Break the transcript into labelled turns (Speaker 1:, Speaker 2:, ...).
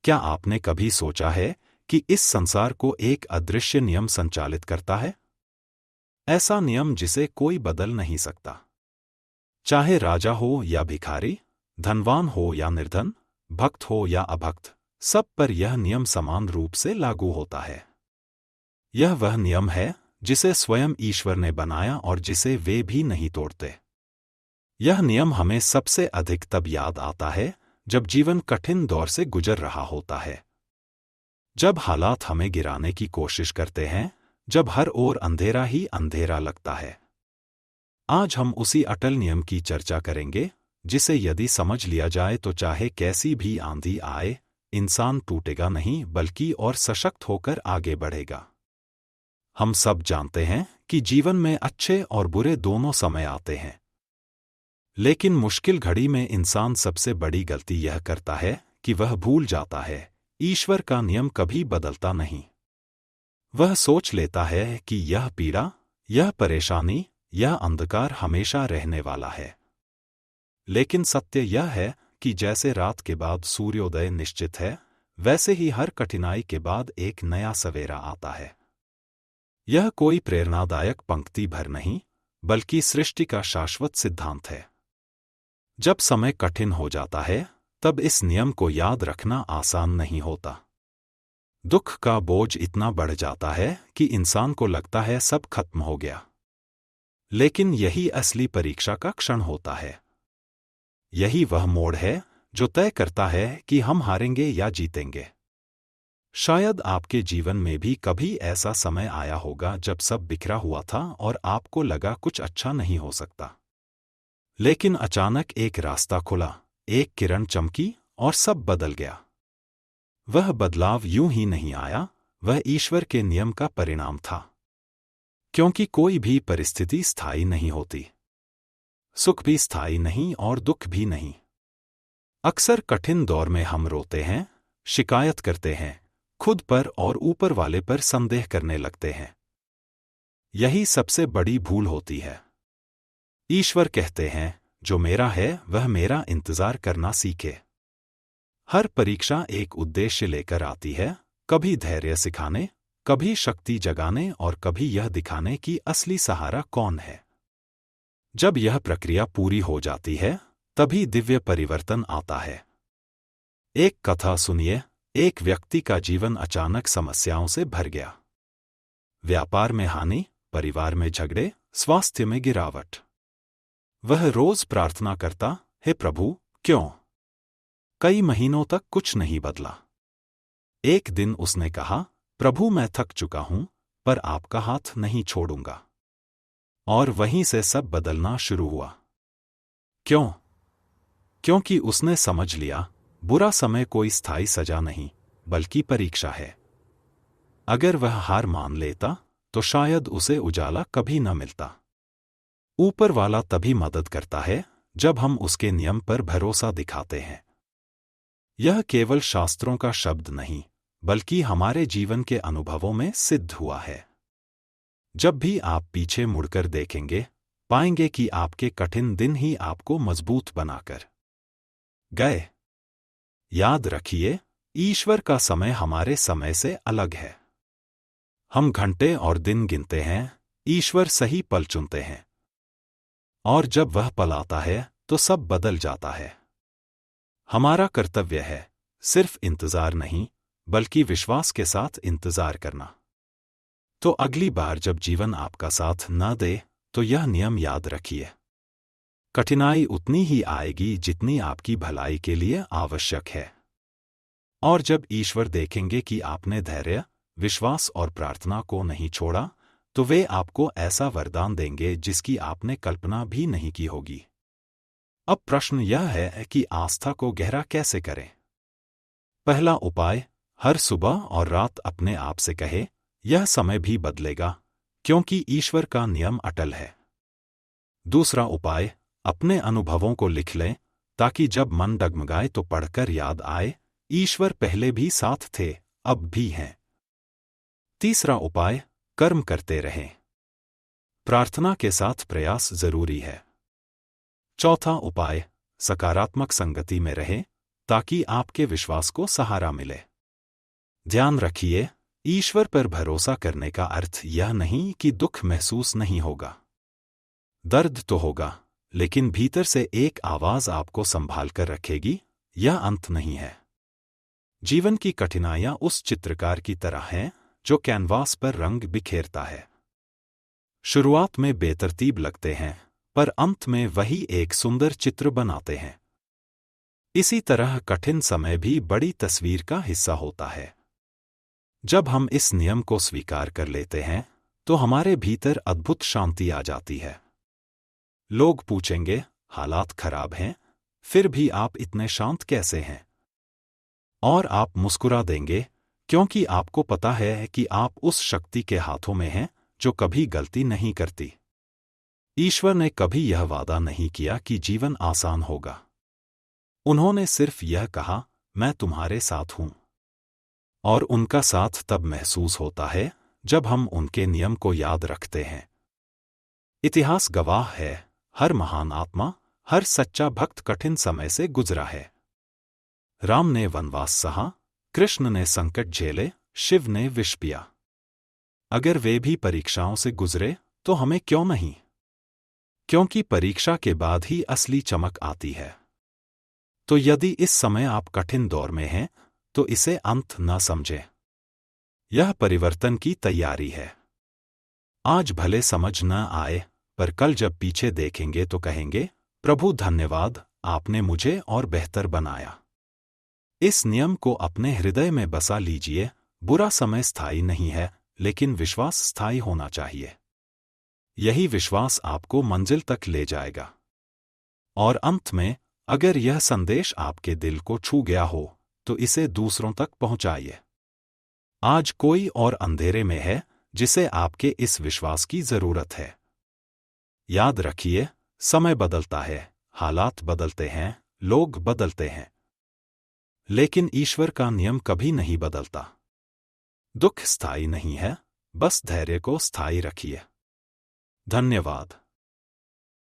Speaker 1: क्या आपने कभी सोचा है कि इस संसार को एक अदृश्य नियम संचालित करता है? ऐसा नियम जिसे कोई बदल नहीं सकता। चाहे राजा हो या भिखारी, धनवान हो या निर्धन, भक्त हो या अभक्त, सब पर यह नियम समान रूप से लागू होता है। यह वह नियम है जिसे स्वयं ईश्वर ने बनाया और जिसे वे भी नहीं तोड़ते। यह नियम हमें सबसे अधिक तब याद आता है जब जीवन कठिन दौर से गुजर रहा होता है। जब हालात हमें गिराने की कोशिश करते हैं, जब हर ओर अंधेरा ही अंधेरा लगता है। आज हम उसी अटल नियम की चर्चा करेंगे जिसे यदि समझ लिया जाए तो चाहे कैसी भी आंधी आए, इंसान टूटेगा नहीं बल्कि और सशक्त होकर आगे बढ़ेगा। हम सब जानते हैं कि जीवन में अच्छे और बुरे दोनों समय आते हैं, लेकिन मुश्किल घड़ी में इंसान सबसे बड़ी गलती यह करता है कि वह भूल जाता है ईश्वर का नियम कभी बदलता नहीं। वह सोच लेता है कि यह पीड़ा, यह परेशानी, यह अंधकार हमेशा रहने वाला है। लेकिन सत्य यह है कि जैसे रात के बाद सूर्योदय निश्चित है, वैसे ही हर कठिनाई के बाद एक नया सवेरा आता है। यह कोई प्रेरणादायक पंक्ति भर नहीं, बल्कि सृष्टि का शाश्वत सिद्धांत है। जब समय कठिन हो जाता है, तब इस नियम को याद रखना आसान नहीं होता। दुख का बोझ इतना बढ़ जाता है कि इंसान को लगता है सब खत्म हो गया। लेकिन यही असली परीक्षा का क्षण होता है। यही वह मोड़ है जो तय करता है कि हम हारेंगे या जीतेंगे। शायद आपके जीवन में भी कभी ऐसा समय आया होगा जब सब बिखरा हुआ था और आपको लगा कुछ अच्छा नहीं हो सकता। लेकिन अचानक एक रास्ता खुला, एक किरण चमकी और सब बदल गया। वह बदलाव यूं ही नहीं आया, वह ईश्वर के नियम का परिणाम था। क्योंकि कोई भी परिस्थिति स्थायी नहीं होती। सुख भी स्थायी नहीं और दुख भी नहीं। अक्सर कठिन दौर में हम रोते हैं, शिकायत करते हैं, खुद पर और ऊपर वाले पर संदेह करने लगते हैं। यही सबसे बड़ी भूल होती है। ईश्वर कहते हैं, जो मेरा है वह मेरा इंतजार करना सीखे। हर परीक्षा एक उद्देश्य लेकर आती है, कभी धैर्य सिखाने, कभी शक्ति जगाने और कभी यह दिखाने कि असली सहारा कौन है। जब यह प्रक्रिया पूरी हो जाती है, तभी दिव्य परिवर्तन आता है। एक कथा सुनिए, एक व्यक्ति का जीवन अचानक समस्याओं से भर गया। व्यापार में हानि, परिवार में झगड़े, स्वास्थ्य में गिरावट। वह रोज प्रार्थना करता, हे प्रभु, क्यों? कई महीनों तक कुछ नहीं बदला। एक दिन उसने कहा, प्रभु मैं थक चुका हूं, पर आपका हाथ नहीं छोड़ूंगा। और वहीं से सब बदलना शुरू हुआ। क्यों? क्योंकि उसने समझ लिया, बुरा समय कोई स्थायी सजा नहीं, बल्कि परीक्षा है। अगर वह हार मान लेता, तो शायद उसे उजाला कभी न मिलता। ऊपर वाला तभी मदद करता है, जब हम उसके नियम पर भरोसा दिखाते हैं। यह केवल शास्त्रों का शब्द नहीं, बल्कि हमारे जीवन के अनुभवों में सिद्ध हुआ है। जब भी आप पीछे मुड़कर देखेंगे, पाएंगे कि आपके कठिन दिन ही आपको मजबूत बनाकर गए। याद रखिए, ईश्वर का समय हमारे समय से अलग है। हम घंटे और दिन गिनते हैं, ईश्वर सही पल चुनते हैं। और जब वह पल आता है, तो सब बदल जाता है। हमारा कर्तव्य है सिर्फ इंतजार नहीं, बल्कि विश्वास के साथ इंतजार करना। तो अगली बार जब जीवन आपका साथ न दे, तो यह नियम याद रखिए। कठिनाई उतनी ही आएगी जितनी आपकी भलाई के लिए आवश्यक है। और जब ईश्वर देखेंगे कि आपने धैर्य, विश्वास और प्रार्थना को नहीं छोड़ा, तो वे आपको ऐसा वरदान देंगे जिसकी आपने कल्पना भी नहीं की होगी। अब प्रश्न यह है कि आस्था को गहरा कैसे करें? पहला उपाय, हर सुबह और रात अपने आप से कहे, यह समय भी बदलेगा, क्योंकि ईश्वर का नियम अटल है। दूसरा उपाय, अपने अनुभवों को लिख लें, ताकि जब मन डगमगाए तो पढ़कर याद आए, ईश्वर पहले भी साथ थे, अब भी हैं। तीसरा उपाय, कर्म करते रहें। प्रार्थना के साथ प्रयास जरूरी है। चौथा उपाय, सकारात्मक संगति में रहें, ताकि आपके विश्वास को सहारा मिले। ध्यान रखिए, ईश्वर पर भरोसा करने का अर्थ यह नहीं कि दुख महसूस नहीं होगा। दर्द तो होगा, लेकिन भीतर से एक आवाज आपको संभाल कर रखेगी, यह अंत नहीं है। जीवन की कठिनाइयां उस चित्रकार की तरह हैं जो कैनवास पर रंग बिखेरता है। शुरुआत में बेतरतीब लगते हैं, पर अंत में वही एक सुंदर चित्र बनाते हैं। इसी तरह कठिन समय भी बड़ी तस्वीर का हिस्सा होता है। जब हम इस नियम को स्वीकार कर लेते हैं, तो हमारे भीतर अद्भुत शांति आ जाती है। लोग पूछेंगे, हालात खराब हैं, फिर भी आप इतने शांत कैसे हैं? और आप मुस्कुरा देंगे, क्योंकि आपको पता है कि आप उस शक्ति के हाथों में हैं जो कभी गलती नहीं करती। ईश्वर ने कभी यह वादा नहीं किया कि जीवन आसान होगा। उन्होंने सिर्फ यह कहा, मैं तुम्हारे साथ हूं। और उनका साथ तब महसूस होता है जब हम उनके नियम को याद रखते हैं। इतिहास गवाह है, हर महान आत्मा, हर सच्चा भक्त कठिन समय से गुजरा है। राम ने वनवास सहा, कृष्ण ने संकट झेले, शिव ने विष पिया। अगर वे भी परीक्षाओं से गुजरे, तो हमें क्यों नहीं? क्योंकि परीक्षा के बाद ही असली चमक आती है। तो यदि इस समय आप कठिन दौर में हैं, तो इसे अंत न समझें। यह परिवर्तन की तैयारी है। आज भले समझ न आए, पर कल जब पीछे देखेंगे तो कहेंगे, प्रभु धन्यवाद, आपने मुझे और बेहतर बनाया। इस नियम को अपने हृदय में बसा लीजिए, बुरा समय स्थायी नहीं है, लेकिन विश्वास स्थायी होना चाहिए। यही विश्वास आपको मंजिल तक ले जाएगा। और अंत में, अगर यह संदेश आपके दिल को छू गया हो, तो इसे दूसरों तक पहुंचाइए। आज कोई और अंधेरे में है, जिसे आपके इस विश्वास की जरूरत है। याद रखिए, समय बदलता है, हालात बदलते हैं, लोग बदलते हैं, लेकिन ईश्वर का नियम कभी नहीं बदलता। दुख स्थायी नहीं है, बस धैर्य को स्थायी रखिए। धन्यवाद।